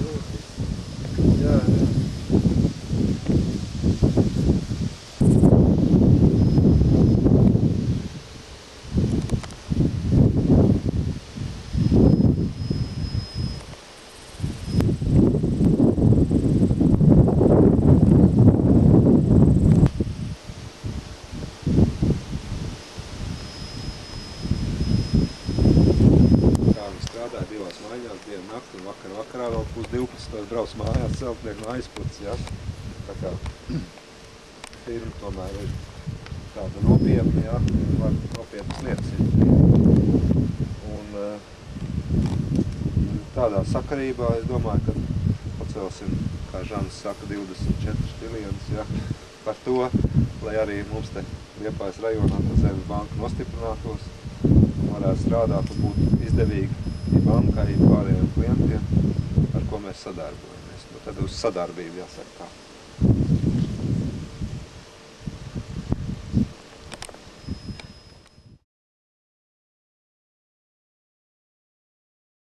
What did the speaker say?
grūti. Jā, jā. Strādāja divās mājās, dienu nakti un vakarā vēl pus 12. brauc mājās celtnieku no aizputs, ja? Tā kā firma tomēr ir tāda nopietna, ja? Var nopietnas lietas ir. Un tādā sakarībā es domāju, ka pacelsim, kā Žanis saka, 24 miljonus, ja? Par to, lai arī mums te Liepājas rajonā tā Zemes banka nostiprinātos, varētu strādāt un būt izdevīgi bankai, pārējiem klientiem, ar ko mēs sadarbojamies. Nu, tad uz sadarbību jāsaka tā.